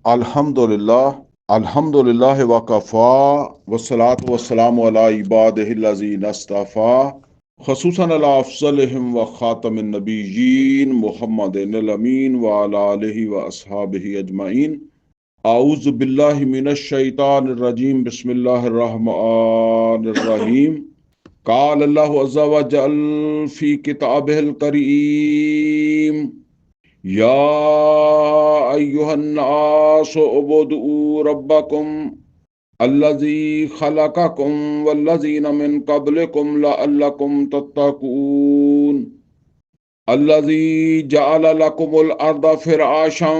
الحمد للہ وکفا والصلاة والسلام علی عبادہ الذین اصطفیٰ خصوصاً علی افضلہم و خاتم النبیین محمد الامین وعلی آلہ و اصحابہ اجمعین۔ اعوذ باللہ من الشیطان الرجیم، بسم اللہ الرحمن الرحیم۔ قال اللہ عز و جل فی کتابہ الکریم، یا ایہا الناس اعبدوا ربکم الذی خلقکم والذین من قبلکم لعلکم تتقون الذی جعل لکم الارض فراشا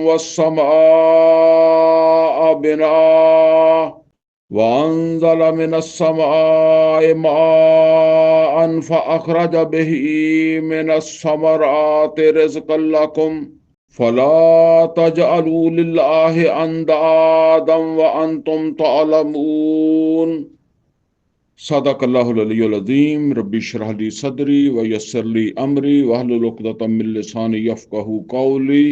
والسماء بناء وانزل من السماء ماء فأخرج به من الثمرات رزقا لكم فلا تجعلوا لله اندادا وانتم تعلمون۔ صدق اللہ العلی العظیم۔ ربی اشرح لی صدری ویسر لی امری واحلل عقدۃ من لسانی یفقہوا قولی۔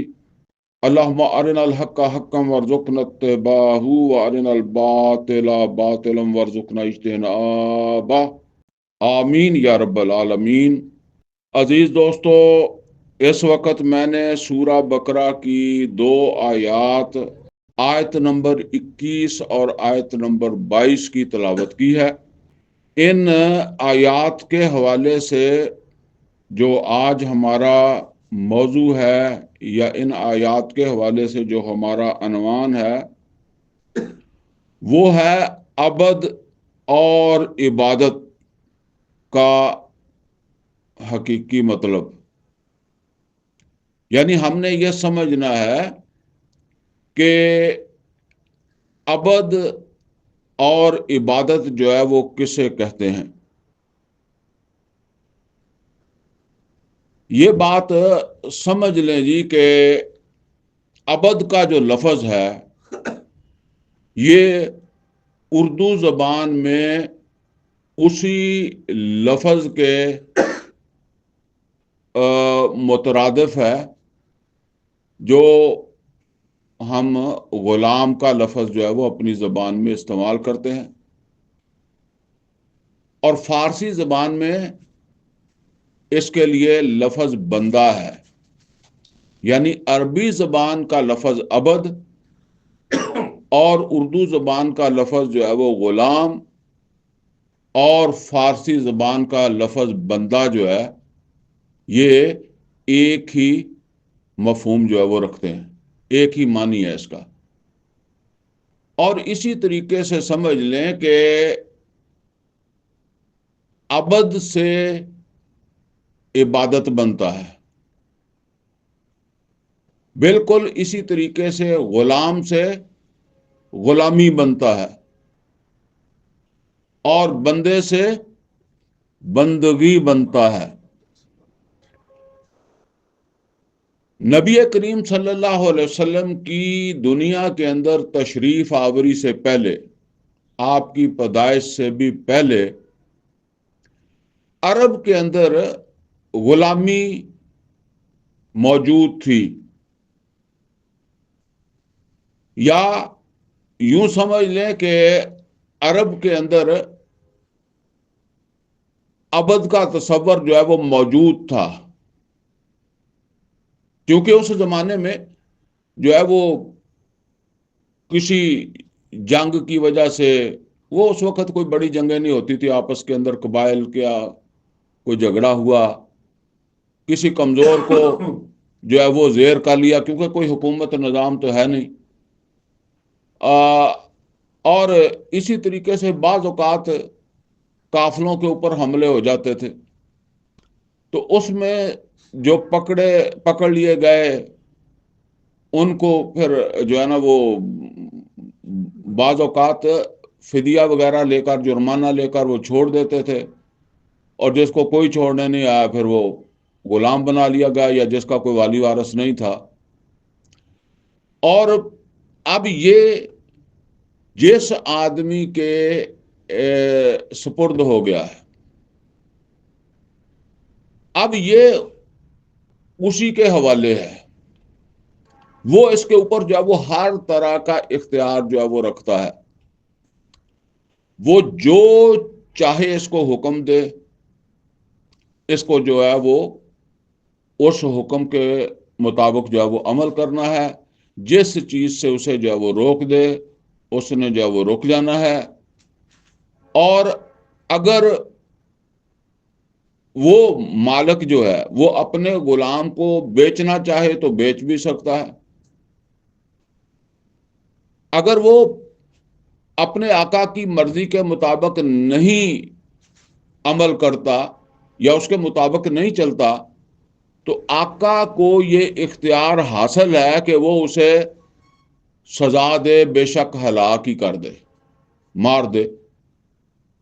اللہم ارنا الحق حقا وارزقنا اتباعہ وارنا الباطل باطلا وارزقنا اجتنابہ، آمین یا رب العالمین۔ عزیز دوستو، اس وقت میں نے سورہ بقرہ کی 2 آیات، آیت نمبر 21 اور آیت نمبر 22 کی تلاوت کی ہے۔ ان آیات کے حوالے سے جو آج ہمارا موضوع ہے، یا ان آیات کے حوالے سے جو ہمارا عنوان ہے، وہ ہے عبد اور عبادت کا حقیقی مطلب۔ یعنی ہم نے یہ سمجھنا ہے کہ عبد اور عبادت جو ہے وہ کسے کہتے ہیں۔ یہ بات سمجھ لیں جی کہ عبد کا جو لفظ ہے یہ اردو زبان میں اسی لفظ کے مترادف ہے جو ہم غلام کا لفظ جو ہے وہ اپنی زبان میں استعمال کرتے ہیں، اور فارسی زبان میں اس کے لیے لفظ بندہ ہے۔ یعنی عربی زبان کا لفظ عبد اور اردو زبان کا لفظ جو ہے وہ غلام، اور فارسی زبان کا لفظ بندہ جو ہے یہ ایک ہی مفہوم جو ہے وہ رکھتے ہیں، ایک ہی معنی ہے اس کا۔ اور اسی طریقے سے سمجھ لیں کہ عبد سے عبادت بنتا ہے، بالکل اسی طریقے سے غلام سے غلامی بنتا ہے، اور بندے سے بندگی بنتا ہے۔ نبی کریم صلی اللہ علیہ وسلم کی دنیا کے اندر تشریف آوری سے پہلے، آپ کی پیدائش سے بھی پہلے، عرب کے اندر غلامی موجود تھی، یا یوں سمجھ لیں کہ عرب کے اندر عبد کا تصور جو ہے وہ موجود تھا، کیونکہ اس زمانے میں جو ہے وہ کسی جنگ کی وجہ سے، وہ اس وقت کوئی بڑی جنگیں نہیں ہوتی تھی، آپس کے اندر قبائل کیا کوئی جھگڑا ہوا، کسی کمزور کو جو ہے وہ زیر کر لیا، کیونکہ کوئی حکومت نظام تو ہے نہیں، اور اسی طریقے سے بعض اوقات قافلوں کے اوپر حملے ہو جاتے تھے، تو اس میں جو پکڑ لیے گئے ان کو پھر جو ہے نا وہ بعض اوقات فدیہ وغیرہ لے کر، جرمانہ لے کر وہ چھوڑ دیتے تھے، اور جس کو کوئی چھوڑنے نہیں آیا پھر وہ غلام بنا لیا گیا، یا جس کا کوئی والی وارث نہیں تھا۔ اور اب یہ جس آدمی کے سپرد ہو گیا ہے، اب یہ اسی کے حوالے ہے۔ وہ اس کے اوپر جو ہے وہ ہر طرح کا اختیار جو ہے وہ رکھتا ہے. وہ جو چاہے اس کو حکم دے، اس کو جو ہے وہ اس حکم کے مطابق جو ہے وہ عمل کرنا ہے. جس چیز سے اسے جو ہے وہ روک دے، اس نے جو ہے وہ رک جانا ہے. اور اگر وہ مالک جو ہے وہ اپنے غلام کو بیچنا چاہے تو بیچ بھی سکتا ہے. اگر وہ اپنے آقا کی مرضی کے مطابق نہیں عمل کرتا یا اس کے مطابق نہیں چلتا تو آقا کو یہ اختیار حاصل ہے کہ وہ اسے سزا دے، بے شک ہلاک ہی کر دے، مار دے.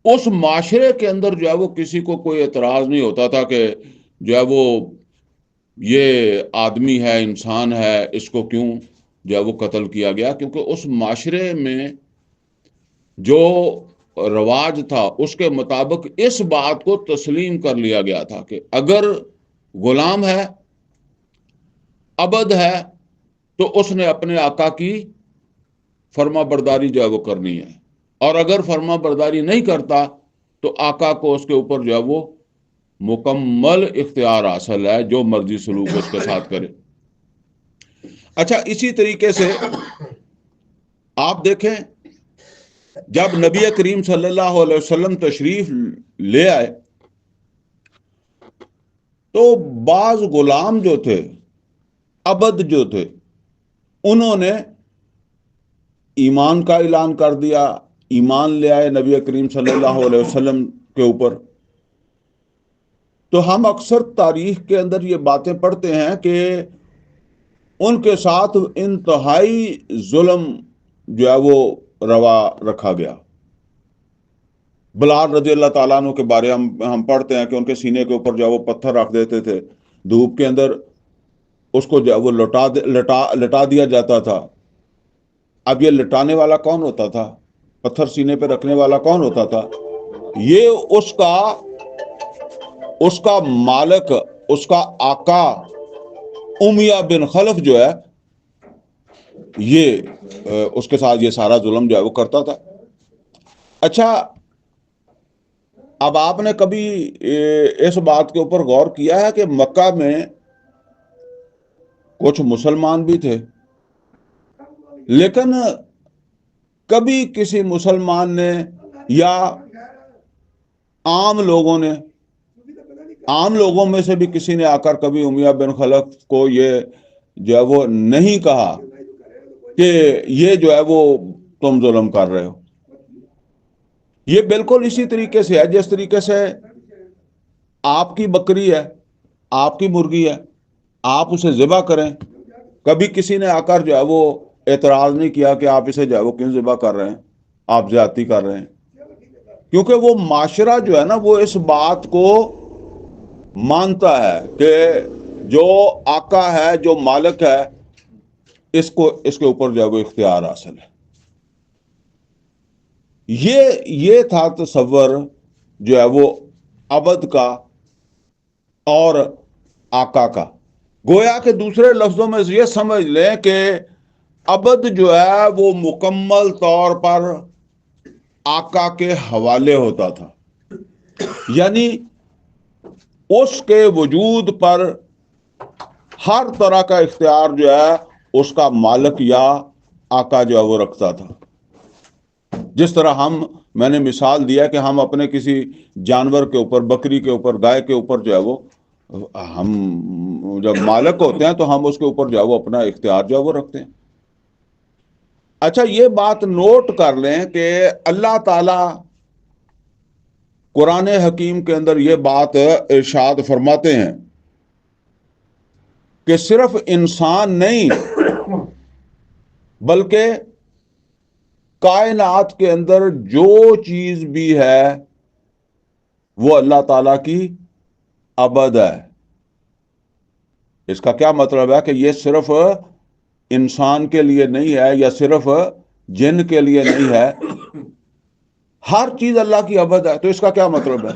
اس معاشرے کے اندر جو ہے وہ کسی کو کوئی اعتراض نہیں ہوتا تھا کہ جو ہے وہ یہ آدمی ہے، انسان ہے، اس کو کیوں جو ہے وہ قتل کیا گیا. کیونکہ اس معاشرے میں جو رواج تھا اس کے مطابق اس بات کو تسلیم کر لیا گیا تھا کہ اگر غلام ہے، عبد ہے، تو اس نے اپنے آقا کی فرما برداری جو ہے وہ کرنی ہے. اور اگر فرما برداری نہیں کرتا تو آقا کو اس کے اوپر جو ہے وہ مکمل اختیار حاصل ہے، جو مرضی سلوک اس کے ساتھ کرے. اچھا، اسی طریقے سے آپ دیکھیں جب نبی کریم صلی اللہ علیہ وسلم تشریف لے آئے تو بعض غلام جو تھے، عبد جو تھے، انہوں نے ایمان کا اعلان کر دیا، ایمان لے آئے نبی کریم صلی اللہ علیہ وسلم کے اوپر. تو ہم اکثر تاریخ کے اندر یہ باتیں پڑھتے ہیں کہ ان کے ساتھ انتہائی ظلم جو ہے وہ روا رکھا گیا. بلال رضی اللہ تعالیٰ عنہ کے بارے ہم پڑھتے ہیں کہ ان کے سینے کے اوپر جو ہے وہ پتھر رکھ دیتے تھے، دھوپ کے اندر اس کو جو ہے وہ لٹا دیا جاتا تھا. اب یہ لٹانے والا کون ہوتا تھا؟ پتھر سینے پہ رکھنے والا کون ہوتا تھا؟ یہ اس کا مالک، اس کا آقا امیہ بن خلف جو ہے، یہ اس کے ساتھ یہ سارا ظلم جو ہے وہ کرتا تھا. اچھا، اب آپ نے کبھی اس بات کے اوپر غور کیا ہے کہ مکہ میں کچھ مسلمان بھی تھے، لیکن کبھی کسی مسلمان نے یا عام لوگوں میں سے بھی کسی نے آ کر کبھی امیہ بن خلف کو یہ جو ہے وہ نہیں کہا کہ یہ جو ہے وہ تم ظلم کر رہے ہو. یہ بالکل اسی طریقے سے ہے جس طریقے سے آپ کی بکری ہے، آپ کی مرغی ہے، آپ اسے ذبح کریں، کبھی کسی نے آ کر جو ہے وہ اعتراض نہیں کیا کہ آپ اسے جو ہے وہ کیوں ذبح کر رہے ہیں، آپ زیادتی کر رہے ہیں. کیونکہ وہ معاشرہ جو ہے نا وہ اس بات کو مانتا ہے کہ جو آقا ہے، جو مالک ہے، اس کے اوپر جو ہے وہ اختیار حاصل ہے. یہ تھا تصور جو ہے وہ عبد کا اور آقا کا. گویا کہ دوسرے لفظوں میں یہ سمجھ لیں کہ عبد جو ہے وہ مکمل طور پر آقا کے حوالے ہوتا تھا، یعنی اس کے وجود پر ہر طرح کا اختیار جو ہے اس کا مالک یا آقا جو ہے وہ رکھتا تھا. جس طرح میں نے مثال دیا کہ ہم اپنے کسی جانور کے اوپر، بکری کے اوپر، گائے کے اوپر جو ہے وہ ہم جب مالک ہوتے ہیں تو ہم اس کے اوپر جو ہے وہ اپنا اختیار جو ہے وہ رکھتے ہیں. اچھا، یہ بات نوٹ کر لیں کہ اللہ تعالی قرآن حکیم کے اندر یہ بات ارشاد فرماتے ہیں کہ صرف انسان نہیں بلکہ کائنات کے اندر جو چیز بھی ہے وہ اللہ تعالیٰ کی عبد ہے. اس کا کیا مطلب ہے کہ یہ صرف انسان کے لیے نہیں ہے یا صرف جن کے لیے نہیں ہے، ہر چیز اللہ کی عبد ہے. تو اس کا کیا مطلب ہے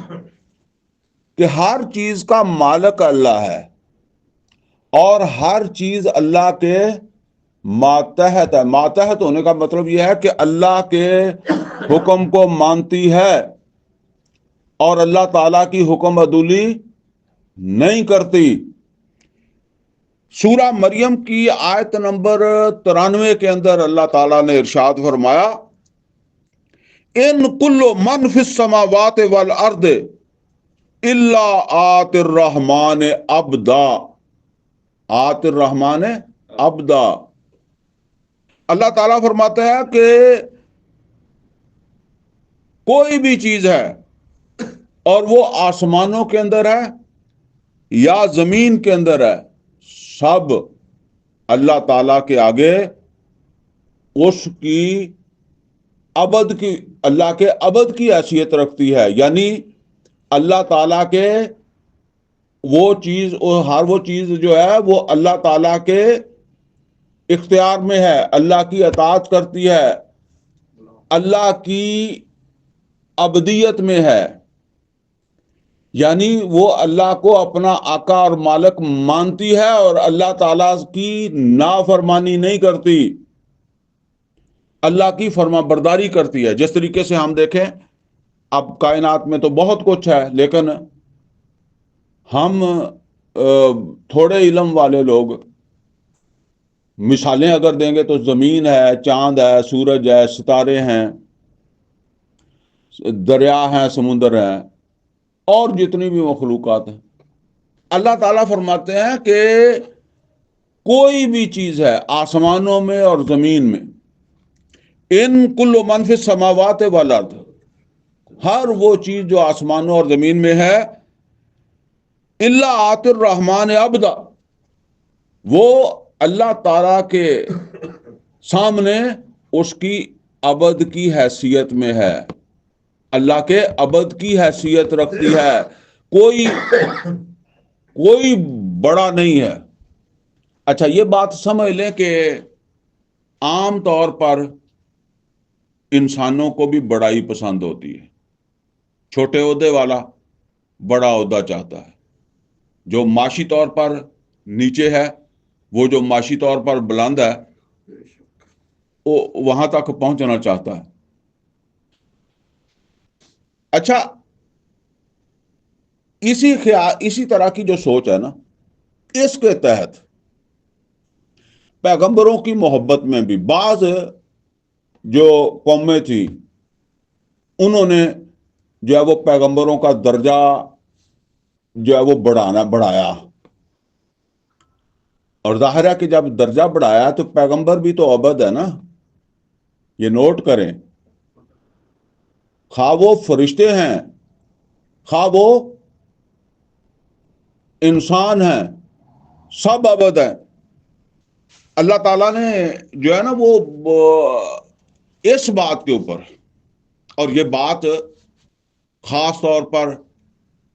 کہ ہر چیز کا مالک اللہ ہے اور ہر چیز اللہ کے ماتحت ہے. ماتحت ہونے کا مطلب یہ ہے کہ اللہ کے حکم کو مانتی ہے اور اللہ تعالیٰ کی حکم عدولی نہیں کرتی. سورہ مریم کی آیت نمبر 93 کے اندر اللہ تعالیٰ نے ارشاد فرمایا ان کل من فی السماوات والارض الا آت الرحمن عبدا. آت الرحمن عبدا. اللہ تعالیٰ فرماتا ہے کہ کوئی بھی چیز ہے اور وہ آسمانوں کے اندر ہے یا زمین کے اندر ہے، سب اللہ تعالیٰ کے آگے اس کی اللہ کے عبد کی حیثیت رکھتی ہے. یعنی اللہ تعالیٰ کے ہر وہ چیز جو ہے وہ اللہ تعالیٰ کے اختیار میں ہے، اللہ کی اطاعت کرتی ہے، اللہ کی عبدیت میں ہے. یعنی وہ اللہ کو اپنا آقا اور مالک مانتی ہے اور اللہ تعالیٰ کی نافرمانی نہیں کرتی، اللہ کی فرما برداری کرتی ہے. جس طریقے سے ہم دیکھیں اب کائنات میں تو بہت کچھ ہے، لیکن ہم تھوڑے علم والے لوگ مثالیں اگر دیں گے تو زمین ہے، چاند ہے، سورج ہے، ستارے ہیں، دریا ہیں، سمندر ہیں، اور جتنی بھی مخلوقات ہیں. اللہ تعالیٰ فرماتے ہیں کہ کوئی بھی چیز ہے آسمانوں میں اور زمین میں، ان کل من فی السماوات والارض، ہر وہ چیز جو آسمانوں اور زمین میں ہے، الا آت الرحمن عبدا، وہ اللہ تعالیٰ کے سامنے اس کی عبد کی حیثیت میں ہے، اللہ کے عبد کی حیثیت رکھتی ہے، کوئی بڑا نہیں ہے. اچھا یہ بات سمجھ لیں کہ عام طور پر انسانوں کو بھی بڑائی پسند ہوتی ہے. چھوٹے عہدے والا بڑا عہدہ چاہتا ہے، جو معاشی طور پر نیچے ہے وہ جو معاشی طور پر بلند ہے وہ وہاں تک پہنچنا چاہتا ہے. اچھا اسی طرح کی جو سوچ ہے نا، اس کے تحت پیغمبروں کی محبت میں بھی بعض جو قومیں تھی انہوں نے جو ہے وہ پیغمبروں کا درجہ جو ہے وہ بڑھایا. اور ظاہر ہے کہ جب درجہ بڑھایا تو پیغمبر بھی تو عبد ہے نا. یہ نوٹ کریں، خواہ وہ فرشتے ہیں، خواہ وہ انسان ہیں، سب عبد ہیں. اللہ تعالیٰ نے جو ہے نا وہ اس بات کے اوپر، اور یہ بات خاص طور پر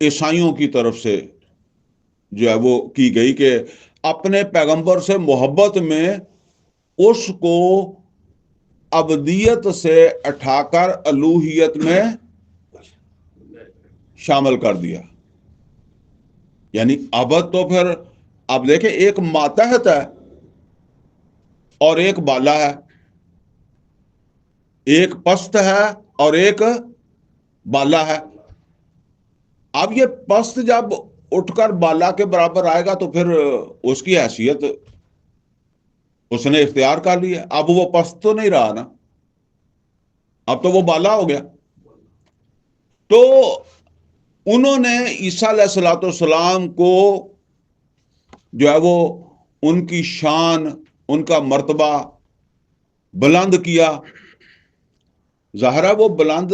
عیسائیوں کی طرف سے جو ہے وہ کی گئی کہ اپنے پیغمبر سے محبت میں اس کو عبدیت سے اٹھا کر الوہیت میں شامل کر دیا. یعنی عبد تو پھر اب دیکھیں ایک ماتحت ہے اور ایک بالا ہے، ایک پست ہے اور ایک بالا ہے. اب یہ پست جب اٹھ کر بالا کے برابر آئے گا تو پھر اس کی حیثیت اس نے اختیار کر لی ہے. اب وہ پست تو نہیں رہا نا، اب تو وہ بالا ہو گیا. تو انہوں نے عیسیٰ علیہ الصلوۃ والسلام کو جو ہے وہ ان کی شان، ان کا مرتبہ بلند کیا. ظاہر ہے وہ بلند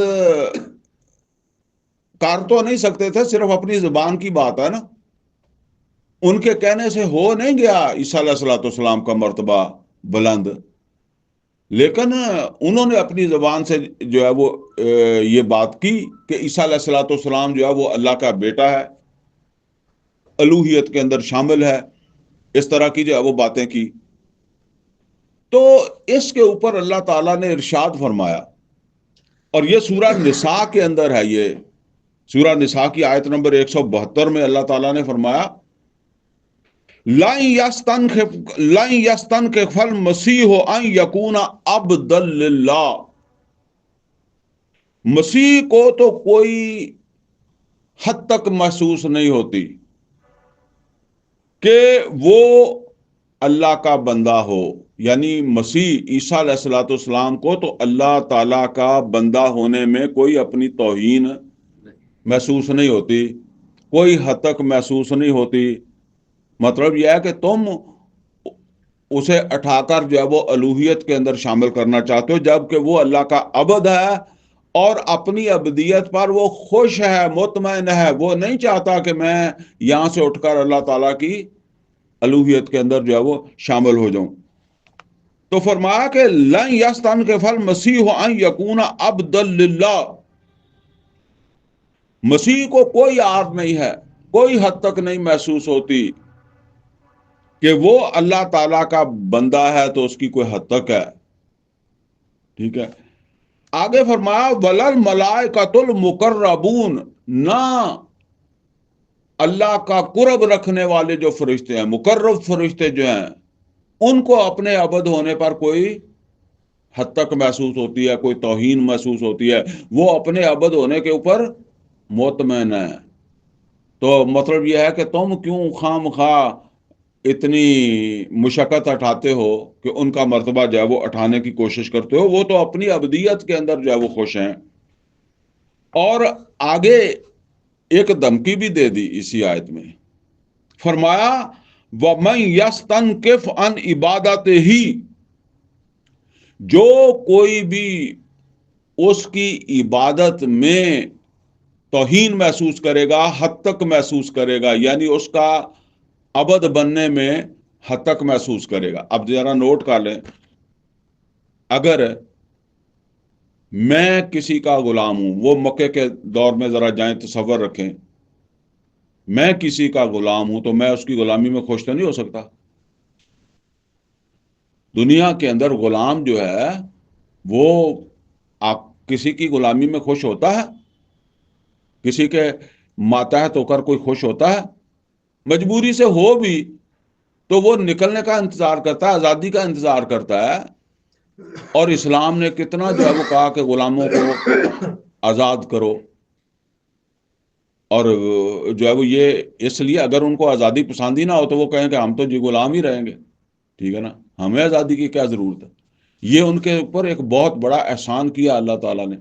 کر تو نہیں سکتے تھے، صرف اپنی زبان کی بات ہے نا. ان کے کہنے سے ہو نہیں گیا عیسیٰ علیہ الصلوۃ والسلام کا مرتبہ بلند، لیکن انہوں نے اپنی زبان سے جو ہے وہ یہ بات کی کہ عیسیٰ علیہ الصلوۃ والسلام جو ہے وہ اللہ کا بیٹا ہے، الوہیت کے اندر شامل ہے. اس طرح کی جو ہے وہ باتیں کی. تو اس کے اوپر اللہ تعالیٰ نے ارشاد فرمایا، اور یہ سورہ نساء کے اندر ہے. یہ سورہ نساء کی آیت نمبر 172 میں اللہ تعالیٰ نے فرمایا لن یستنکف المسیح ان یکون عبدا للہ، مسیح کو تو کوئی حد تک محسوس نہیں ہوتی کہ وہ اللہ کا بندہ ہو، یعنی مسیح عیسیٰ علیہ الصلوۃ والسلام کو تو اللہ تعالیٰ کا بندہ ہونے میں کوئی اپنی توہین محسوس نہیں ہوتی، کوئی حد تک محسوس نہیں ہوتی۔ مطلب یہ ہے کہ تم اسے اٹھا کر جو ہے وہ الوہیت کے اندر شامل کرنا چاہتے ہو، جبکہ وہ اللہ کا عبد ہے اور اپنی ابدیت پر وہ خوش ہے، مطمئن ہے، وہ نہیں چاہتا کہ میں یہاں سے اٹھ کر اللہ تعالیٰ کی الوہیت کے اندر جو ہے وہ شامل ہو جاؤں۔ تو فرمایا کہ لن یستنکف المسیح ان یکون عبدا للہ، مسیح کو کوئی عار نہیں ہے، کوئی حد تک نہیں محسوس ہوتی کہ وہ اللہ تعالیٰ کا بندہ ہے تو اس کی کوئی حد تک ہے، ٹھیک ہے۔ آگے فرمایا ولل ملائکۃ المقربون، نہ اللہ کا قرب رکھنے والے جو فرشتے ہیں، مقرب فرشتے جو ہیں، ان کو اپنے عبد ہونے پر کوئی حد تک محسوس ہوتی ہے، کوئی توہین محسوس ہوتی ہے، وہ اپنے عبد ہونے کے اوپر مطمئن ہے۔ تو مطلب یہ ہے کہ تم کیوں خام خواہ اتنی مشقت اٹھاتے ہو کہ ان کا مرتبہ جو ہے وہ اٹھانے کی کوشش کرتے ہو، وہ تو اپنی ابدیت کے اندر جو ہے وہ خوش ہیں۔ اور آگے ایک دھمکی بھی دے دی اسی آیت میں، فرمایا وَمَن يَسْتَنْكِفْ عَنْ عِبَادَتِهِ، جو کوئی بھی اس کی عبادت میں توہین محسوس کرے گا، حد تک محسوس کرے گا، یعنی اس کا عبد بننے میں حد تک محسوس کرے گا۔ اب ذرا نوٹ کر لیں، اگر میں کسی کا غلام ہوں، وہ مکے کے دور میں ذرا جائیں، تصور رکھیں، میں کسی کا غلام ہوں تو میں اس کی غلامی میں خوش تو نہیں ہو سکتا۔ دنیا کے اندر غلام جو ہے وہ آپ کسی کی غلامی میں خوش ہوتا ہے؟ کسی کے ماتحت ہو کر کوئی خوش ہوتا ہے؟ مجبوری سے ہو بھی تو وہ نکلنے کا انتظار کرتا ہے، آزادی کا انتظار کرتا ہے۔ اور اسلام نے کتنا جو ہے وہ کہا کہ غلاموں کو آزاد کرو، اور جو ہے وہ یہ اس لیے اگر ان کو آزادی پسند ہی نہ ہو تو وہ کہیں کہ ہم تو جی غلام ہی رہیں گے، ٹھیک ہے نا، ہمیں آزادی کی کیا ضرورت ہے۔ یہ ان کے اوپر ایک بہت بڑا احسان کیا اللہ تعالیٰ نے۔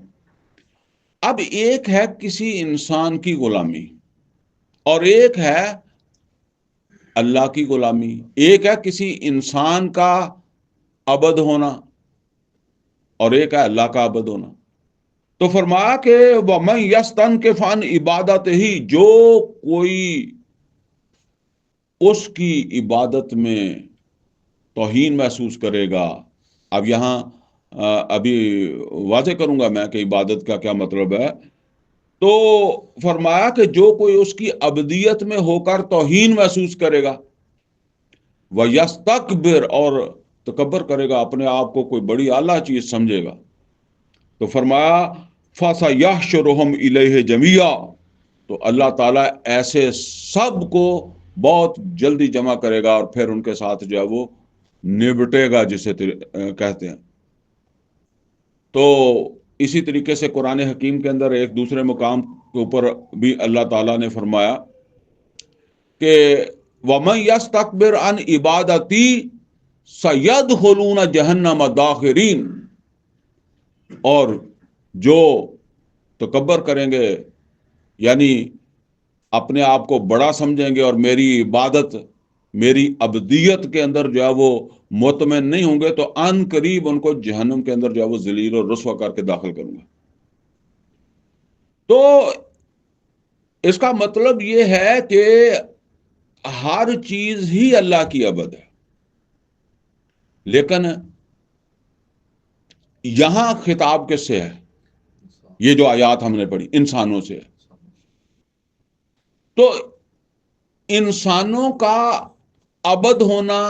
اب ایک ہے کسی انسان کی غلامی اور ایک ہے اللہ کی غلامی، ایک ہے کسی انسان کا عبد ہونا اور ایک ہے اللہ کا عبد ہونا۔ تو فرمایا کہ وَمَن يَسْتَنْكِفْ عَنْ عِبَادَتِهِ، جو کوئی اس کی عبادت میں توہین محسوس کرے گا۔ اب یہاں ابھی واضح کروں گا میں کہ عبادت کا کیا مطلب ہے۔ تو فرمایا کہ جو کوئی اس کی ابدیت میں ہو کر توہین محسوس کرے گا، وَيَسْتَكْبِرْ، اور تکبر کرے گا، اپنے آپ کو کوئی بڑی اعلیٰ چیز سمجھے گا، تو فرمایا فَسَيَحْشُرُهُمْ إِلَيْهِ جَمِيعًا، تو اللہ تعالیٰ ایسے سب کو بہت جلدی جمع کرے گا اور پھر ان کے ساتھ جو ہے وہ نبٹے گا، جسے کہتے ہیں۔ تو اسی طریقے سے قرآن حکیم کے اندر ایک دوسرے مقام کے اوپر بھی اللہ تعالیٰ نے فرمایا کہ وَمَن يَسْتَكْبِرْ عَنْ عِبَادَتِي سَيَدْخُلُونَ جَهَنَّمَ دَاخِرِينَ، اور جو تکبر کریں گے، یعنی اپنے آپ کو بڑا سمجھیں گے اور میری عبادت، میری ابدیت کے اندر جو ہے وہ مطمئن نہیں ہوں گے، تو ان قریب ان کو جہنم کے اندر جو ہے وہ ذلیل اور رسوا کر کے داخل کروں گا۔ تو اس کا مطلب یہ ہے کہ ہر چیز ہی اللہ کی عبد ہے، لیکن یہاں خطاب کس سے ہے؟ یہ جو آیات ہم نے پڑھی انسانوں سے ہے۔ تو انسانوں کا عبد ہونا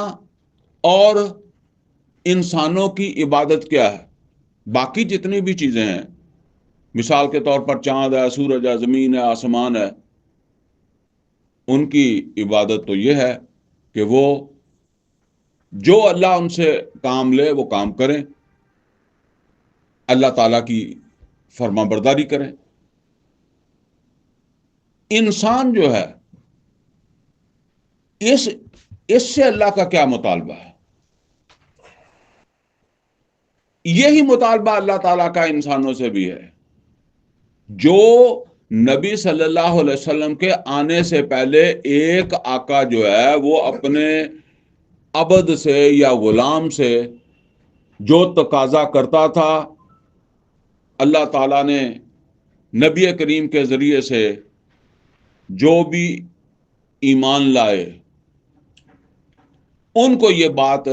اور انسانوں کی عبادت کیا ہے؟ باقی جتنی بھی چیزیں ہیں، مثال کے طور پر چاند ہے، سورج ہے، زمین ہے، آسمان ہے، ان کی عبادت تو یہ ہے کہ وہ جو اللہ ان سے کام لے وہ کام کریں، اللہ تعالیٰ کی فرما برداری کریں۔ انسان جو ہے اس سے اللہ کا کیا مطالبہ ہے؟ یہی مطالبہ اللہ تعالیٰ کا انسانوں سے بھی ہے۔ جو نبی صلی اللہ علیہ وسلم کے آنے سے پہلے ایک آقا جو ہے وہ اپنے عبد سے یا غلام سے جو تقاضا کرتا تھا، اللہ تعالیٰ نے نبی کریم کے ذریعے سے جو بھی ایمان لائے ان کو یہ بات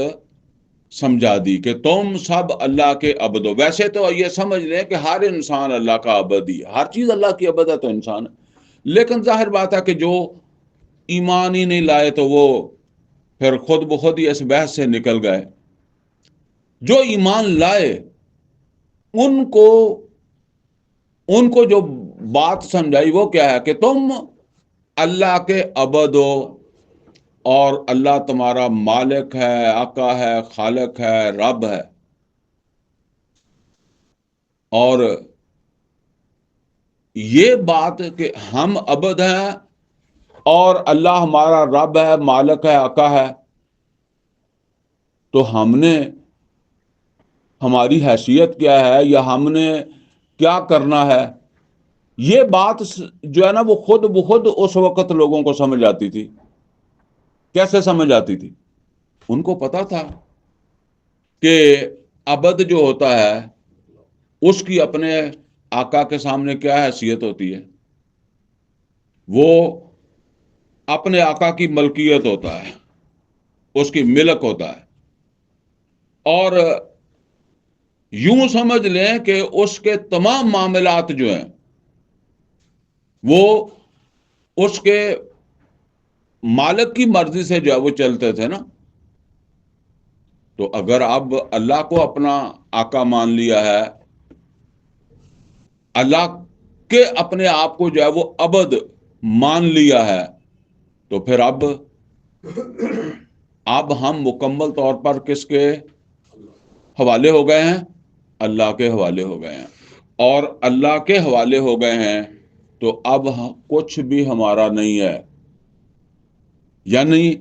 سمجھا دی کہ تم سب اللہ کے عبد ہو۔ ویسے تو یہ سمجھ لیں کہ ہر انسان اللہ کا عبد ہی ہے، ہر چیز اللہ کی عبد ہے تو انسان ہے، لیکن ظاہر بات ہے کہ جو ایمان ہی نہیں لائے تو وہ پھر خود بخود ہی اس بحث سے نکل گئے۔ جو ایمان لائے ان کو جو بات سمجھائی وہ کیا ہے کہ تم اللہ کے عبد ہو اور اللہ تمہارا مالک ہے، آقا ہے، خالق ہے، رب ہے۔ اور یہ بات کہ ہم عبد ہیں اور اللہ ہمارا رب ہے، مالک ہے، آقا ہے، تو ہم نے ہماری حیثیت کیا ہے یا ہم نے کیا کرنا ہے، یہ بات جو ہے نا وہ خود بخود اس وقت لوگوں کو سمجھ آتی تھی۔ کیسے سمجھ آتی تھی؟ ان کو پتا تھا کہ عبد جو ہوتا ہے اس کی اپنے آقا کے سامنے کیا حیثیت ہوتی ہے، وہ اپنے آقا کی ملکیت ہوتا ہے، اس کی ملک ہوتا ہے، اور یوں سمجھ لیں کہ اس کے تمام معاملات جو ہیں وہ اس کے مالک کی مرضی سے جو ہے وہ چلتے تھے نا۔ تو اگر اب اللہ کو اپنا آقا مان لیا ہے، اللہ کے اپنے آپ کو جو ہے وہ عبد مان لیا ہے، تو پھر اب ہم مکمل طور پر کس کے حوالے ہو گئے ہیں؟ اللہ کے حوالے ہو گئے ہیں۔ اور اللہ کے حوالے ہو گئے ہیں تو اب کچھ بھی ہمارا نہیں ہے، یعنی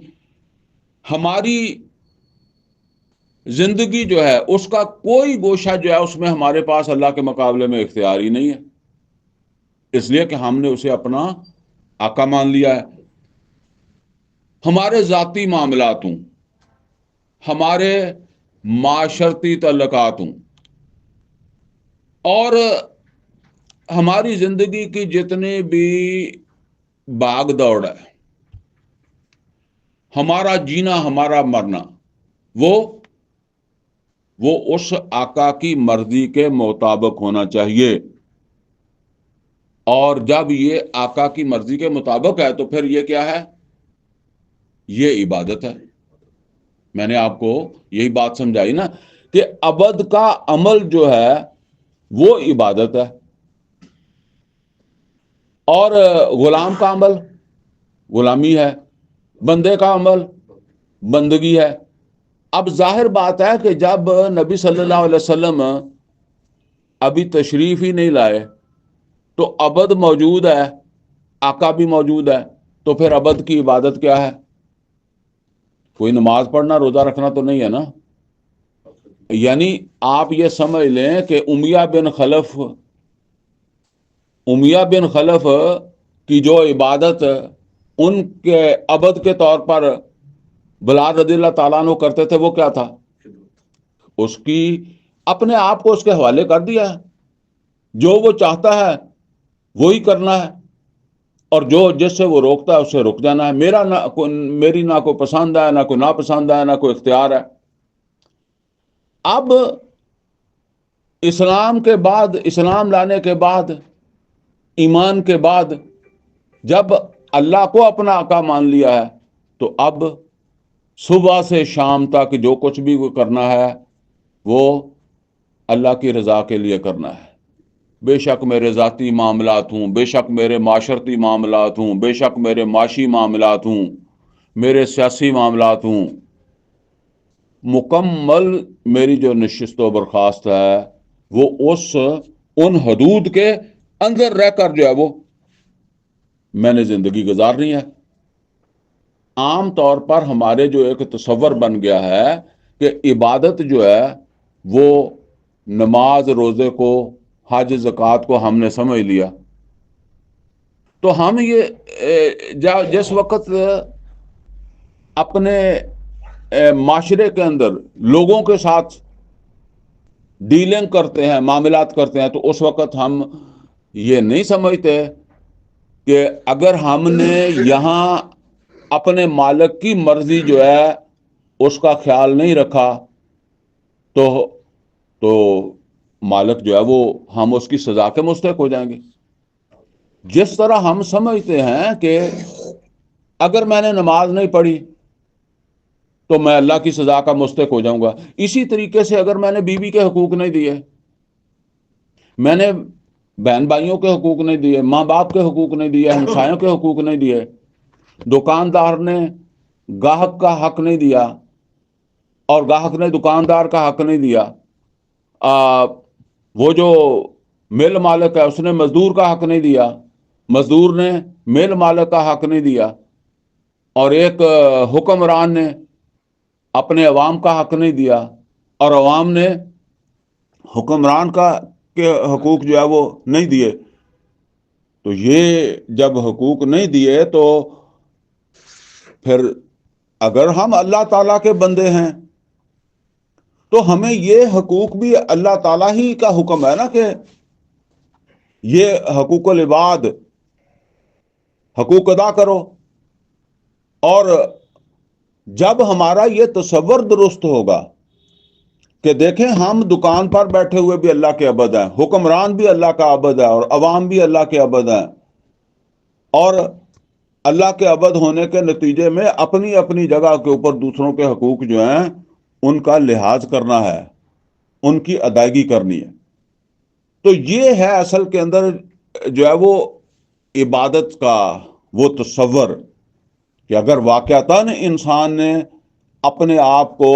ہماری زندگی جو ہے اس کا کوئی گوشہ جو ہے اس میں ہمارے پاس اللہ کے مقابلے میں اختیار ہی نہیں ہے، اس لیے کہ ہم نے اسے اپنا آقا مان لیا ہے۔ ہمارے ذاتی معاملات ہوں، ہمارے معاشرتی تعلقات ہوں، اور ہماری زندگی کی جتنی بھی بھاگ دوڑ ہے، ہمارا جینا، ہمارا مرنا، وہ اس آقا کی مرضی کے مطابق ہونا چاہیے۔ اور جب یہ آقا کی مرضی کے مطابق ہے تو پھر یہ کیا ہے؟ یہ عبادت ہے۔ میں نے آپ کو یہی بات سمجھائی نا کہ عبد کا عمل جو ہے وہ عبادت ہے، اور غلام کا عمل غلامی ہے، بندے کا عمل بندگی ہے۔ اب ظاہر بات ہے کہ جب نبی صلی اللہ علیہ وسلم ابھی تشریف ہی نہیں لائے تو عبد موجود ہے، آقا بھی موجود ہے، تو پھر عبد کی عبادت کیا ہے؟ کوئی نماز پڑھنا، روزہ رکھنا تو نہیں ہے نا۔ یعنی آپ یہ سمجھ لیں کہ امیہ بن خلف کی جو عبادت ان کے عبد کے طور پر بلال رضی اللہ تعالیٰ عنہ کرتے تھے، وہ کیا تھا؟ اس کی اپنے آپ کو اس کے حوالے کر دیا ہے، جو وہ چاہتا ہے وہی کرنا ہے، اور جو جس سے وہ روکتا ہے اس سے رک جانا ہے۔ میری نہ کوئی پسند ہے، نہ کوئی ناپسند ہے، نہ کوئی اختیار ہے۔ اب اسلام لانے کے بعد، ایمان کے بعد، جب اللہ کو اپنا آقا مان لیا ہے تو اب صبح سے شام تک جو کچھ بھی کرنا ہے وہ اللہ کی رضا کے لیے کرنا ہے۔ بے شک میرے ذاتی معاملات ہوں، بے شک میرے معاشرتی معاملات ہوں، بے شک میرے معاشی معاملات ہوں، میرے سیاسی معاملات ہوں، مکمل میری جو نشست و برخاست ہے وہ ان حدود کے اندر رہ کر جو ہے وہ میں نے زندگی گزارنی ہے۔ عام طور پر ہمارے جو ایک تصور بن گیا ہے کہ عبادت جو ہے وہ نماز روزے کو، حج زکوٰۃ کو ہم نے سمجھ لیا، تو ہم یہ جس وقت اپنے معاشرے کے اندر لوگوں کے ساتھ ڈیلنگ کرتے ہیں، معاملات کرتے ہیں، تو اس وقت ہم یہ نہیں سمجھتے کہ اگر ہم نے یہاں اپنے مالک کی مرضی جو ہے اس کا خیال نہیں رکھا تو مالک جو ہے وہ ہم اس کی سزا کے مستحق ہو جائیں گے۔ جس طرح ہم سمجھتے ہیں کہ اگر میں نے نماز نہیں پڑھی تو میں اللہ کی سزا کا مستحق ہو جاؤں گا، اسی طریقے سے اگر میں نے بیوی کے حقوق نہیں دیے، میں نے بہن بھائیوں کے حقوق نہیں دیے، ماں باپ کے حقوق نہیں دیے، ہمسایوں کے حقوق نہیں دیے، دکاندار نے گاہک کا حق نہیں دیا اور گاہک نے دکاندار کا حق نہیں دیا، وہ جو مل مالک ہے اس نے مزدور کا حق نہیں دیا، مزدور نے مل مالک کا حق نہیں دیا، اور ایک حکمران نے اپنے عوام کا حق نہیں دیا، اور عوام نے حکمران کے حقوق جو ہے وہ نہیں دیے۔ تو یہ جب حقوق نہیں دیے تو پھر اگر ہم اللہ تعالیٰ کے بندے ہیں تو ہمیں یہ حقوق بھی اللہ تعالیٰ ہی کا حکم ہے نا کہ یہ حقوق العباد، حقوق ادا کرو۔ اور جب ہمارا یہ تصور درست ہوگا کہ دیکھیں ہم دکان پر بیٹھے ہوئے بھی اللہ کے عبد ہیں، حکمران بھی اللہ کا عبد ہے، اور عوام بھی اللہ کے عبد ہیں، اور اللہ کے عبد ہونے کے نتیجے میں اپنی اپنی جگہ کے اوپر دوسروں کے حقوق جو ہیں ان کا لحاظ کرنا ہے، ان کی ادائیگی کرنی ہے۔ تو یہ ہے اصل کے اندر جو ہے وہ عبادت کا وہ تصور کہ اگر واقعتاً انسان نے اپنے آپ کو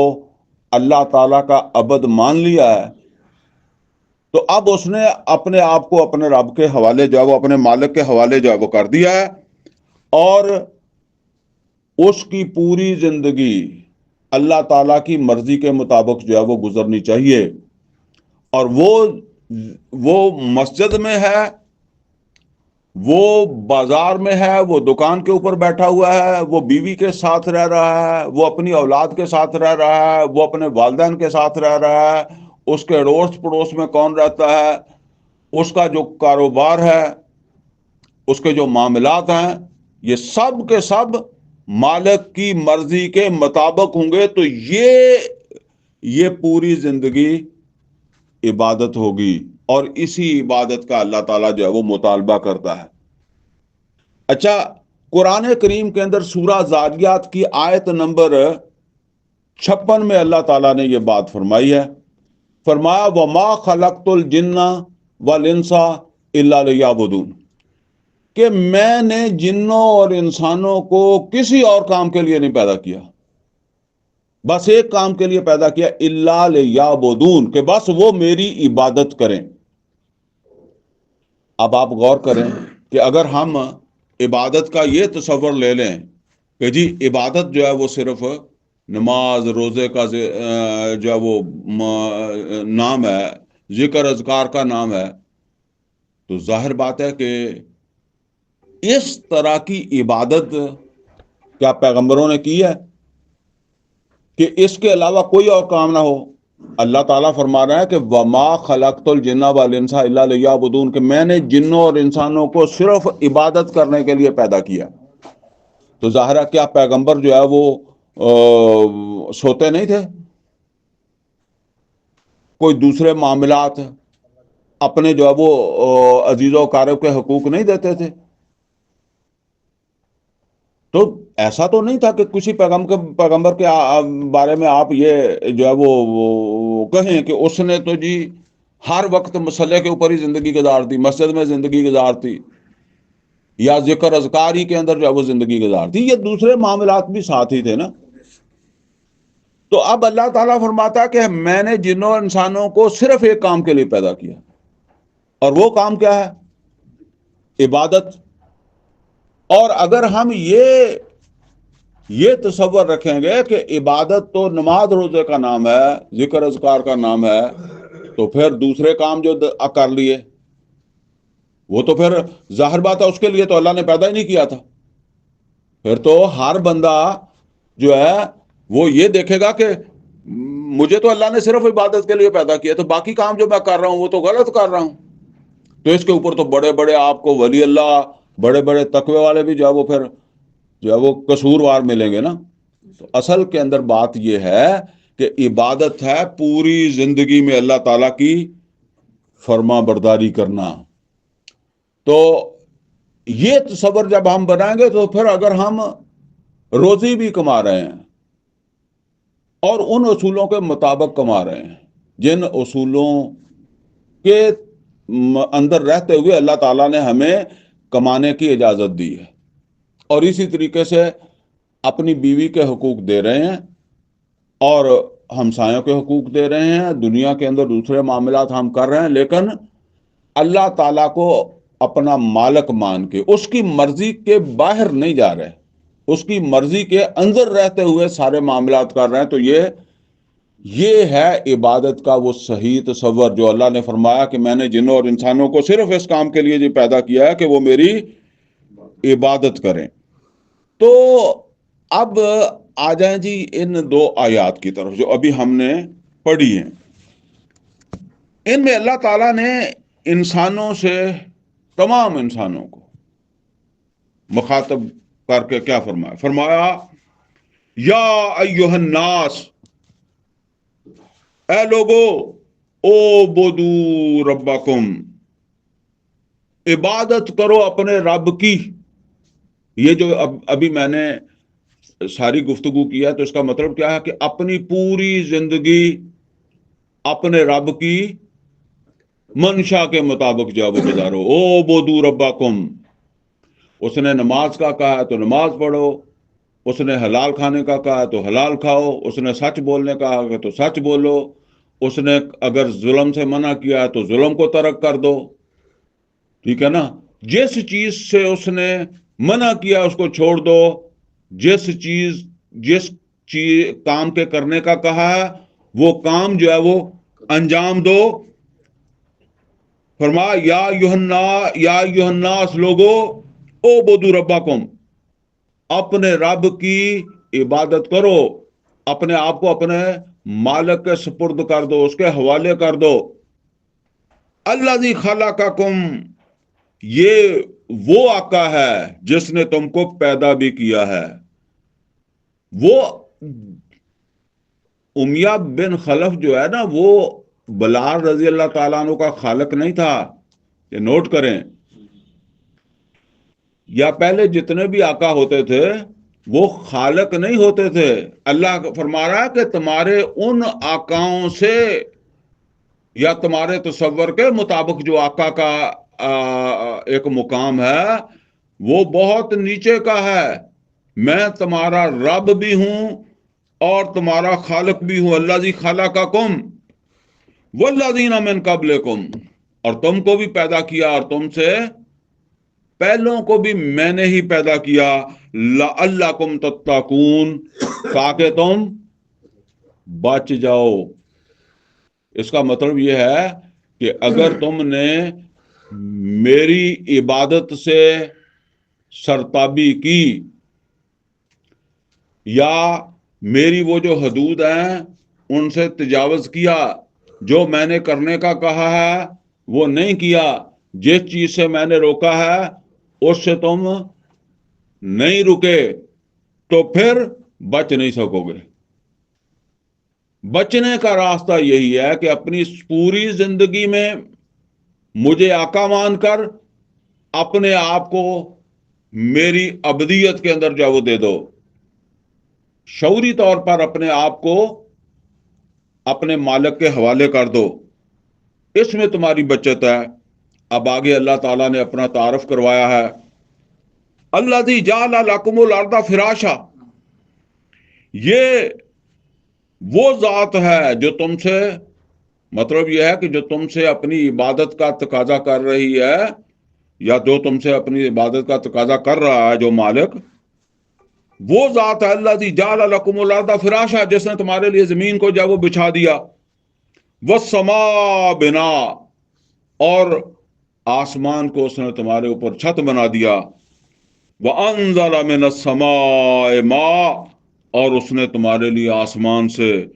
اللہ تعالیٰ کا عبد مان لیا ہے تو اب اس نے اپنے آپ کو اپنے رب کے حوالے جو ہے وہ اپنے مالک کے حوالے جو ہے وہ کر دیا ہے، اور اس کی پوری زندگی اللہ تعالیٰ کی مرضی کے مطابق جو ہے وہ گزرنی چاہیے۔ اور وہ مسجد میں ہے، وہ بازار میں ہے، وہ دکان کے اوپر بیٹھا ہوا ہے، وہ بیوی کے ساتھ رہ رہا ہے، وہ اپنی اولاد کے ساتھ رہ رہا ہے، وہ اپنے والدین کے ساتھ رہ رہا ہے، اس کے اڑوس پڑوس میں کون رہتا ہے، اس کا جو کاروبار ہے، اس کے جو معاملات ہیں، یہ سب کے سب مالک کی مرضی کے مطابق ہوں گے، تو یہ پوری زندگی عبادت ہوگی، اور اسی عبادت کا اللہ تعالیٰ جو ہے وہ مطالبہ کرتا ہے۔ اچھا، قرآن کریم کے اندر سورہ ذاریات کی آیت نمبر 56 میں اللہ تعالیٰ نے یہ بات فرمائی ہے، فرمایا وَمَا خَلَقْتُ الْجِنَّ وَالْإِنسَ إِلَّا لِيَعْبُدُونِ، کہ میں نے جنوں اور انسانوں کو کسی اور کام کے لیے نہیں پیدا کیا، بس ایک کام کے لیے پیدا کیا، الا لیعبدون، کہ بس وہ میری عبادت کریں۔ اب آپ غور کریں کہ اگر ہم عبادت کا یہ تصور لے لیں کہ جی عبادت جو ہے وہ صرف نماز روزے کا جو ہے وہ نام ہے، ذکر اذکار کا نام ہے، تو ظاہر بات ہے کہ اس طرح کی عبادت کیا پیغمبروں نے کی ہے کہ اس کے علاوہ کوئی اور کام نہ ہو؟ اللہ تعالیٰ فرما رہا ہے کہ وَمَا خَلَقْتُ الْجِنَّ وَالْإِنسَ إِلَّا لِيَعْبُدُونَ، کہ میں نے جنوں اور انسانوں کو صرف عبادت کرنے کے لیے پیدا کیا۔ تو ظاہر ہے کیا پیغمبر جو ہے وہ سوتے نہیں تھے؟ کوئی دوسرے معاملات اپنے جو ہے وہ عزیز و اقارب کے حقوق نہیں دیتے تھے؟ تو ایسا تو نہیں تھا کہ کسی پیغمبر کے بارے میں آپ یہ جو ہے وہ کہیں کہ اس نے تو جی ہر وقت مسئلے کے اوپر ہی زندگی گزار دی، مسجد میں زندگی گزار دی، یا ذکر اذکار ہی کے اندر جو ہے وہ زندگی گزارتی، یہ دوسرے معاملات بھی ساتھ ہی تھے نا۔ تو اب اللہ تعالیٰ فرماتا ہے کہ میں نے جنوں اور انسانوں کو صرف ایک کام کے لیے پیدا کیا، اور وہ کام کیا ہے؟ عبادت۔ اور اگر ہم یہ تصور رکھیں گے کہ عبادت تو نماز روزے کا نام ہے، ذکر اذکار کا نام ہے، تو پھر دوسرے کام جو کر لیے وہ تو پھر ظاہر بات ہے اس کے لیے تو اللہ نے پیدا ہی نہیں کیا تھا۔ پھر تو ہر بندہ جو ہے وہ یہ دیکھے گا کہ مجھے تو اللہ نے صرف عبادت کے لیے پیدا کیا، تو باقی کام جو میں کر رہا ہوں وہ تو غلط کر رہا ہوں۔ تو اس کے اوپر تو بڑے بڑے آپ کو ولی اللہ، بڑے بڑے تقوی والے بھی جو ہے وہ پھر جو ہے وہ قصوروار ملیں گے نا۔ تو اصل کے اندر بات یہ ہے کہ عبادت ہے پوری زندگی میں اللہ تعالیٰ کی فرما برداری کرنا۔ تو یہ تصور جب ہم بنائیں گے تو پھر اگر ہم روزی بھی کما رہے ہیں اور ان اصولوں کے مطابق کما رہے ہیں جن اصولوں کے اندر رہتے ہوئے اللہ تعالیٰ نے ہمیں کمانے کی اجازت دی ہے، اور اسی طریقے سے اپنی بیوی کے حقوق دے رہے ہیں اور ہمسایوں کے حقوق دے رہے ہیں، دنیا کے اندر دوسرے معاملات ہم کر رہے ہیں، لیکن اللہ تعالیٰ کو اپنا مالک مان کے اس کی مرضی کے باہر نہیں جا رہے، اس کی مرضی کے اندر رہتے ہوئے سارے معاملات کر رہے ہیں۔ تو یہ ہے عبادت کا وہ صحیح تصور جو اللہ نے فرمایا کہ میں نے جنوں اور انسانوں کو صرف اس کام کے لیے پیدا کیا ہے کہ وہ میری عبادت کریں۔ تو اب آ جائیں جی ان دو آیات کی طرف جو ابھی ہم نے پڑھی ہیں۔ ان میں اللہ تعالیٰ نے انسانوں سے، تمام انسانوں کو مخاطب کر کے کیا فرمایا؟ فرمایا یا ایھا الناس، اے لوگو، اعبدوا ربکم، عبادت کرو اپنے رب کی۔ یہ جو ابھی میں نے ساری گفتگو کی ہے تو اس کا مطلب کیا ہے کہ اپنی پوری زندگی اپنے رب کی منشا کے مطابق جو وہ گزارو۔ اعبدوا ربکم، اس نے نماز کا کہا ہے تو نماز پڑھو، اس نے حلال کھانے کا کہا ہے تو حلال کھاؤ، اس نے سچ بولنے کا کہا ہے تو سچ بولو، اس نے اگر ظلم سے منع کیا ہے تو ظلم کو ترک کر دو، ٹھیک ہے نا۔ جس چیز سے اس نے منع کیا اس کو چھوڑ دو، جس کام کے کرنے کا کہا ہے وہ کام جو ہے وہ انجام دو۔ فرمایا یا ایھا الناس، لوگو، اعبدوا ربکم، اپنے رب کی عبادت کرو، اپنے آپ کو اپنے مالک کے سپرد کر دو، اس کے حوالے کر دو۔ الذی خلقکم، یہ وہ آقا ہے جس نے تم کو پیدا بھی کیا ہے۔ وہ امیہ بن خلف جو ہے نا، وہ بلال رضی اللہ تعالیٰ عنہ کا خالق نہیں تھا، یہ نوٹ کریں۔ یا پہلے جتنے بھی آقا ہوتے تھے وہ خالق نہیں ہوتے تھے۔ اللہ فرما رہا ہے کہ تمہارے ان آقاؤں سے یا تمہارے تصور کے مطابق جو آقا کا ایک مقام ہے وہ بہت نیچے کا ہے۔ میں تمہارا رب بھی ہوں اور تمہارا خالق بھی ہوں۔ الذی خلقکم والذین من قبلکم، اور تم کو بھی پیدا کیا اور تم سے پہلوں کو بھی میں نے ہی پیدا کیا، لعلکم تتقون، تاکہ تم بچ جاؤ۔ اس کا مطلب یہ ہے کہ اگر تم نے میری عبادت سے سرتابی کی یا میری وہ جو حدود ہیں ان سے تجاوز کیا، جو میں نے کرنے کا کہا ہے وہ نہیں کیا، جس چیز سے میں نے روکا ہے اس سے تم نہیں رکے، تو پھر بچ نہیں سکو گے۔ بچنے کا راستہ یہی ہے کہ اپنی پوری زندگی میں مجھے آقا مان کر اپنے آپ کو میری ابدیت کے اندر جو وہ دے دو، شعوری طور پر اپنے آپ کو اپنے مالک کے حوالے کر دو، اس میں تمہاری بچت ہے۔ اب آگے اللہ تعالیٰ نے اپنا تعارف کروایا ہے الذی جعل لکم الارض فراشا، یہ وہ ذات ہے جو تم سے، مطلب یہ ہے کہ جو تم سے اپنی عبادت کا تقاضا کر رہی ہے، یا جو تم سے اپنی عبادت کا تقاضا کر رہا ہے جو مالک، وہ ذات ہے الذی جعل لکم الارض فراشا، جس نے تمہارے لیے زمین کو جو وہ بچھا دیا، والسماء بنا، اور آسمان کو اس نے تمہارے اوپر چھت بنا دیا، وَأَنزَلَ مِنَ السَّمَاءِ مَاءً، اور اس نے تمہارے لیے آسمان سے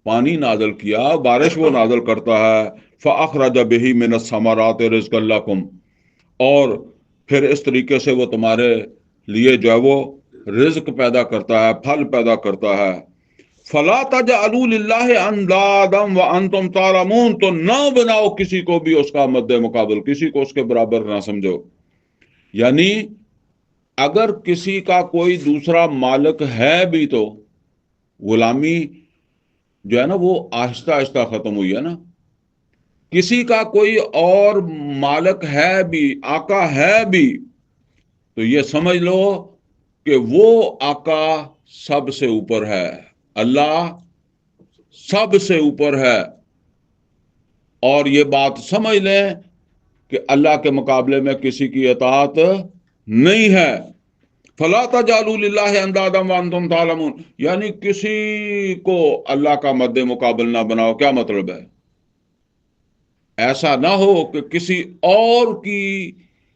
پانی نازل کیا، بارش وہ نازل کرتا ہے، فَأَخْرَجَ بِهِ مِنَ الثَّمَرَاتِ رِزْقًا لَكُمْ، اور پھر اس طریقے سے وہ تمہارے لیے جو ہے وہ رزق پیدا کرتا ہے، پھل پیدا کرتا ہے۔ فَلَا تَجْعَلُوا لِلَّهِ أَنْدَادًا وَأَنْتُمْ تَعْلَمُونَ، تو نہ بناؤ کسی کو بھی اس کا مد مقابل، کسی کو اس کے برابر نہ سمجھو۔ یعنی اگر کسی کا کوئی دوسرا مالک ہے بھی تو غلامی جو ہے نا وہ آہستہ آہستہ ختم ہوئی ہے نا۔ کسی کا کوئی اور مالک ہے بھی، آقا ہے بھی، تو یہ سمجھ لو کہ وہ آقا سب سے اوپر ہے، اللہ سب سے اوپر ہے، اور یہ بات سمجھ لیں کہ اللہ کے مقابلے میں کسی کی اطاعت نہیں ہے۔ فَلَا تَجْعَلُوا لِلَّهِ أَنْدَادًا وَأَنْتُمْ تَعْلَمُونَ، یعنی کسی کو اللہ کا مد مقابل نہ بناؤ۔ کیا مطلب ہے؟ ایسا نہ ہو کہ کسی اور کی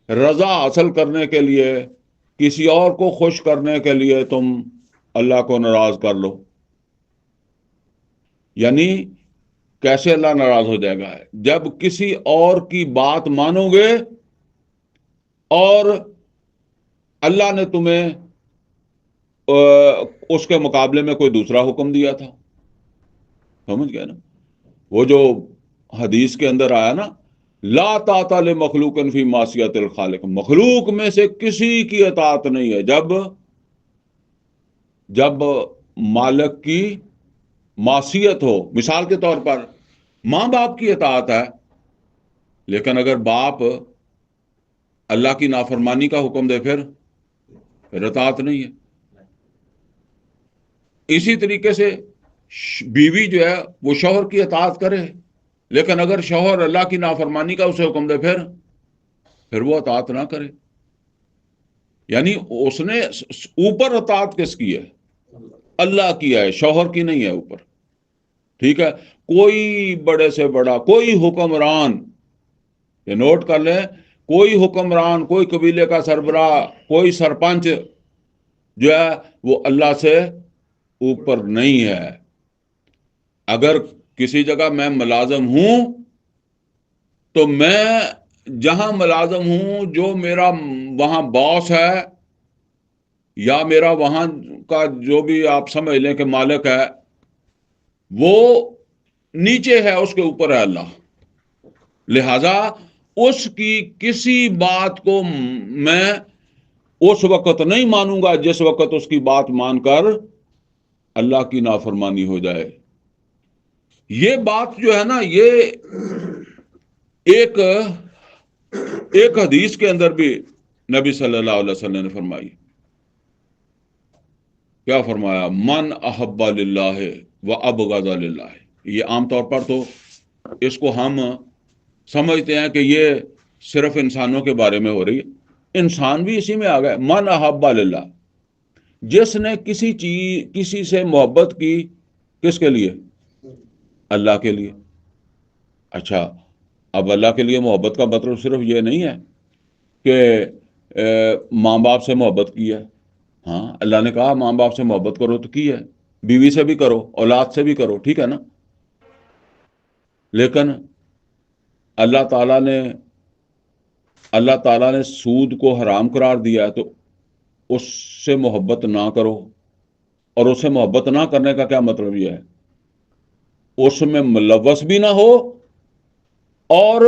رضا حاصل کرنے کے لیے، کسی اور کو خوش کرنے کے لیے تم اللہ کو ناراض کر لو۔ یعنی کیسے اللہ ناراض ہو جائے گا؟ جب کسی اور کی بات مانو گے اور اللہ نے تمہیں اس کے مقابلے میں کوئی دوسرا حکم دیا تھا، سمجھ گئے نا؟ وہ جو حدیث کے اندر آیا نا، لا طاعۃ لمخلوق فی معصیۃ الخالق، مخلوق میں سے کسی کی اطاعت نہیں ہے جب مالک کی معصیت ہو۔ مثال کے طور پر ماں باپ کی اطاعت ہے، لیکن اگر باپ اللہ کی نافرمانی کا حکم دے پھر اطاعت نہیں ہے۔ اسی طریقے سے بیوی جو ہے وہ شوہر کی اطاعت کرے، لیکن اگر شوہر اللہ کی نافرمانی کا اسے حکم دے پھر وہ اطاعت نہ کرے۔ یعنی اس نے اوپر اطاعت کس کی ہے؟ اللہ کی ہے، شوہر کی نہیں ہے اوپر۔ ٹھیک ہے؟ کوئی بڑے سے بڑا، کوئی حکمران، یہ نوٹ کر لیں، کوئی حکمران، کوئی قبیلے کا سربراہ، کوئی سرپنچ جو ہے وہ اللہ سے اوپر نہیں ہے۔ اگر کسی جگہ میں ملازم ہوں تو میں جہاں ملازم ہوں، جو میرا وہاں باس ہے یا میرا وہاں کا جو بھی آپ سمجھ لیں کہ مالک ہے، وہ نیچے ہے، اس کے اوپر ہے اللہ۔ لہذا اس کی کسی بات کو میں اس وقت نہیں مانوں گا جس وقت اس کی بات مان کر اللہ کی نافرمانی ہو جائے۔ یہ بات جو ہے نا، یہ ایک حدیث کے اندر بھی نبی صلی اللہ علیہ وسلم نے فرمائی۔ کیا فرمایا؟ من احب للہ و ابغض للہ۔ یہ عام طور پر تو اس کو ہم سمجھتے ہیں کہ یہ صرف انسانوں کے بارے میں ہو رہی ہے، انسان بھی اسی میں آ گئے۔ من احب للہ، جس نے کسی سے محبت کی، کس کے لیے؟ اللہ کے لیے۔ اچھا، اب اللہ کے لیے محبت کا مطلب صرف یہ نہیں ہے کہ ماں باپ سے محبت کی ہے۔ ہاں، اللہ نے کہا ماں باپ سے محبت کرو تو کی ہے، بیوی سے بھی کرو، اولاد سے بھی کرو، ٹھیک ہے نا؟ لیکن اللہ تعالیٰ نے سود کو حرام قرار دیا ہے، تو اس سے محبت نہ کرو۔ اور اس سے محبت نہ کرنے کا کیا مطلب یہ ہے؟ اس میں ملوث بھی نہ ہو، اور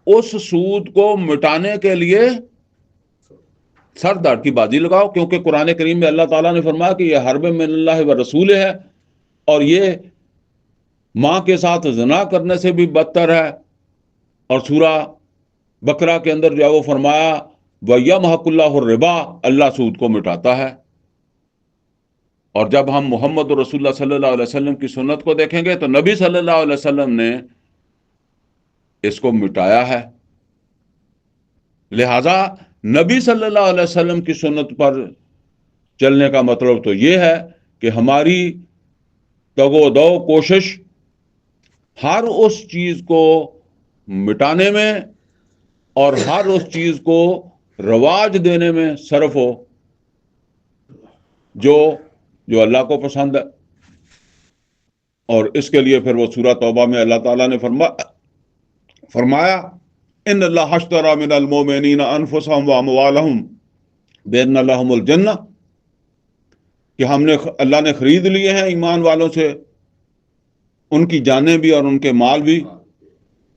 اس سود کو مٹانے کے لیے سر دار کی بازی لگاؤ، کیونکہ قرآن کریم میں اللہ تعالیٰ نے فرمایا کہ یہ حرب من اللہ و رسول ہے، اور یہ ماں کے ساتھ زنا کرنے سے بھی بدتر ہے۔ اور سورہ بقرہ کے اندر جو ہے وہ فرمایا وَيَمْحَقُ اللَّهُ الرِّبَا، اللہ سود کو مٹاتا ہے۔ اور جب ہم محمد رسول اللہ صلی اللہ علیہ وسلم کی سنت کو دیکھیں گے تو نبی صلی اللہ علیہ وسلم نے اس کو مٹایا ہے۔ لہذا نبی صلی اللہ علیہ وسلم کی سنت پر چلنے کا مطلب تو یہ ہے کہ ہماری تگ و دو کوشش ہر اس چیز کو مٹانے میں اور ہر اس چیز کو رواج دینے میں صرف ہو جو اللہ کو پسند ہے۔ اور اس کے لیے پھر وہ سورہ توبہ میں اللہ تعالیٰ نے فرمایا ان اللہ اشتری من المؤمنین انفسهم واموالهم بان لهم الجنہ، کہ اللہ نے خرید لیے ہیں ایمان والوں سے ان کی جانیں بھی اور ان کے مال بھی،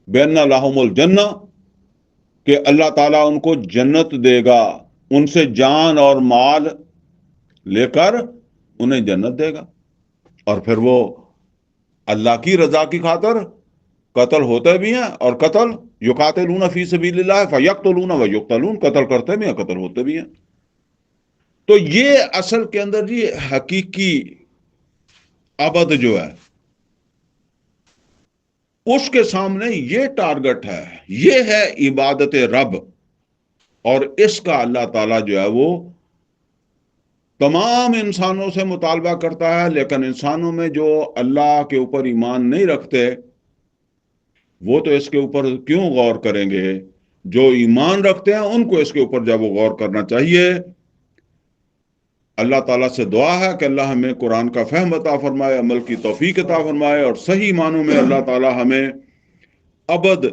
بین لهم الجنہ، کہ اللہ تعالیٰ ان کو جنت دے گا، ان سے جان اور مال لے کر انہیں جنت دے گا۔ اور پھر وہ اللہ کی رضا کی خاطر قتل ہوتے بھی ہیں، اور قتل یقاتلون فی سبیل اللہ فیقتلون ویقتلون، قتل کرتے بھی ہیں قتل ہوتے بھی ہیں۔ تو یہ اصل کے اندر یہ حقیقی ابد جو ہے اس کے سامنے یہ ٹارگٹ ہے، یہ ہے عبادت رب، اور اس کا اللہ تعالیٰ جو ہے وہ تمام انسانوں سے مطالبہ کرتا ہے، لیکن انسانوں میں جو اللہ کے اوپر ایمان نہیں رکھتے وہ تو اس کے اوپر کیوں غور کریں گے؟ جو ایمان رکھتے ہیں ان کو اس کے اوپر جب وہ غور کرنا چاہیے۔ اللہ تعالیٰ سے دعا ہے کہ اللہ ہمیں قرآن کا فہم عطا فرمائے، عمل کی توفیق عطا فرمائے، اور صحیح معنوں میں اللہ تعالیٰ ہمیں ابد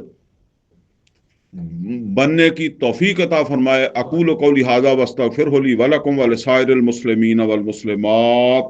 بننے کی توفیق عطا فرمائے۔ اقول قولی ھذا واستغفرہ لی ولکم ولسائر المسلمین والمسلمات۔